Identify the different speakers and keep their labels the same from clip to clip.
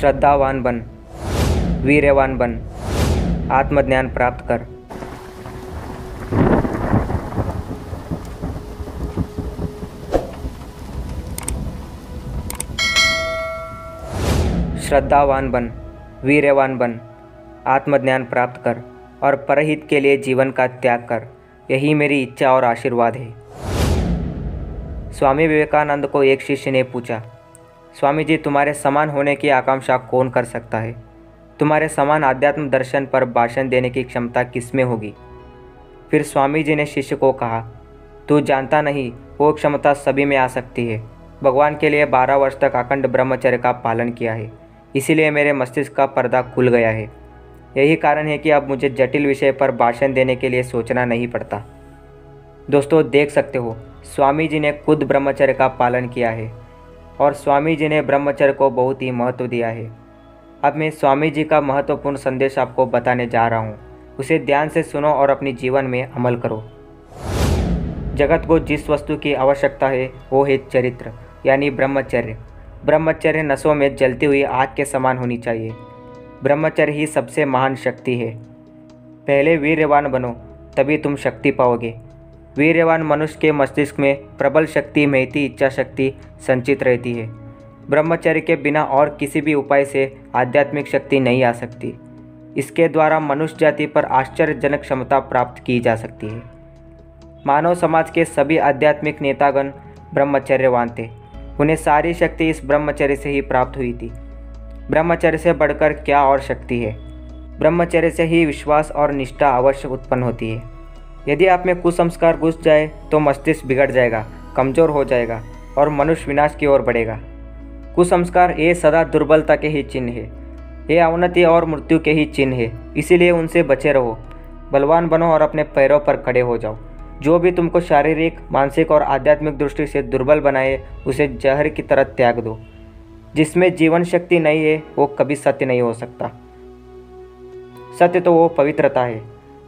Speaker 1: श्रद्धावान बन, वीर्यवान बन, आत्मज्ञान प्राप्त कर। श्रद्धावान बन, वीर्यवान बन, आत्मज्ञान प्राप्त कर और परहित के लिए जीवन का त्याग कर। यही मेरी इच्छा और आशीर्वाद है। स्वामी विवेकानंद को एक शिष्य ने पूछा, स्वामी जी, तुम्हारे समान होने की आकांक्षा कौन कर सकता है? तुम्हारे समान आध्यात्म दर्शन पर भाषण देने की क्षमता किसमें होगी? फिर स्वामी जी ने शिष्य को कहा, तू जानता नहीं, वो क्षमता सभी में आ सकती है। भगवान के लिए 12 वर्ष तक अखंड ब्रह्मचर्य का पालन किया है, इसीलिए मेरे मस्तिष्क का पर्दा खुल गया है। यही कारण है कि अब मुझे जटिल विषय पर भाषण देने के लिए सोचना नहीं पड़ता। दोस्तों, देख सकते हो, स्वामी जी ने खुद ब्रह्मचर्य का पालन किया है और स्वामी जी ने ब्रह्मचर्य को बहुत ही महत्व दिया है। अब मैं स्वामी जी का महत्वपूर्ण संदेश आपको बताने जा रहा हूँ। उसे ध्यान से सुनो और अपने जीवन में अमल करो। जगत को जिस वस्तु की आवश्यकता है वो है चरित्र, यानी ब्रह्मचर्य। ब्रह्मचर्य नसों में जलती हुई आग के समान होनी चाहिए। ब्रह्मचर्य ही सबसे महान शक्ति है। पहले वीर्यवान बनो, तभी तुम शक्ति पाओगे। वीर्यवान मनुष्य के मस्तिष्क में प्रबल शक्ति, महती इच्छा शक्ति संचित रहती है। ब्रह्मचर्य के बिना और किसी भी उपाय से आध्यात्मिक शक्ति नहीं आ सकती। इसके द्वारा मनुष्य जाति पर आश्चर्यजनक क्षमता प्राप्त की जा सकती है। मानव समाज के सभी आध्यात्मिक नेतागण ब्रह्मचर्यवान थे। उन्हें सारी शक्ति इस ब्रह्मचर्य से ही प्राप्त हुई थी। ब्रह्मचर्य से बढ़कर क्या और शक्ति है? ब्रह्मचर्य से ही विश्वास और निष्ठा अवश्य उत्पन्न होती है। यदि आप में कुसंस्कार घुस जाए तो मस्तिष्क बिगड़ जाएगा, कमज़ोर हो जाएगा और मनुष्य विनाश की ओर बढ़ेगा। कुसंस्कार ये सदा दुर्बलता के ही चिन्ह है। ये अवनति और मृत्यु के ही चिन्ह है। इसीलिए उनसे बचे रहो। बलवान बनो और अपने पैरों पर खड़े हो जाओ। जो भी तुमको शारीरिक, मानसिक और आध्यात्मिक दृष्टि से दुर्बल बनाए, उसे जहर की तरह त्याग दो। जिसमें जीवन शक्ति नहीं है वो कभी सत्य नहीं हो सकता। सत्य तो वो पवित्रता है।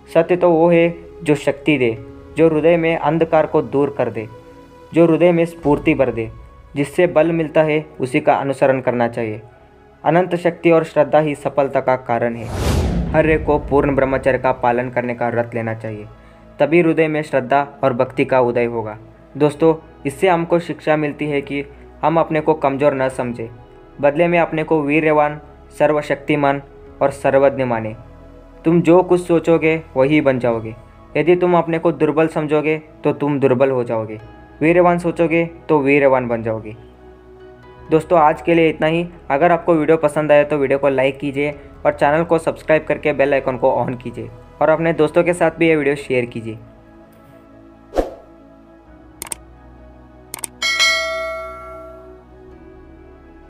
Speaker 1: सत्य तो वो है जो शक्ति दे, जो हृदय में अंधकार को दूर कर दे, जो हृदय में स्फूर्ति भर दे। जिससे बल मिलता है उसी का अनुसरण करना चाहिए। अनंत शक्ति और श्रद्धा ही सफलता का कारण है। हर एक को पूर्ण ब्रह्मचर्य का पालन करने का व्रत लेना चाहिए, तभी हृदय में श्रद्धा और भक्ति का उदय होगा। दोस्तों, इससे हमको शिक्षा मिलती है कि हम अपने को कमज़ोर न समझें, बदले में अपने को वीर्यवान, सर्वशक्तिमान और सर्वज्ञ माने। तुम जो कुछ सोचोगे वही बन जाओगे। यदि तुम अपने को दुर्बल समझोगे तो तुम दुर्बल हो जाओगे। वीर्यवान सोचोगे तो वीर्यवान बन जाओगे। दोस्तों, आज के लिए इतना ही। अगर आपको वीडियो पसंद आया तो वीडियो को लाइक कीजिए और चैनल को सब्सक्राइब करके बेल आइकन को ऑन कीजिए और अपने दोस्तों के साथ भी ये वीडियो शेयर कीजिए।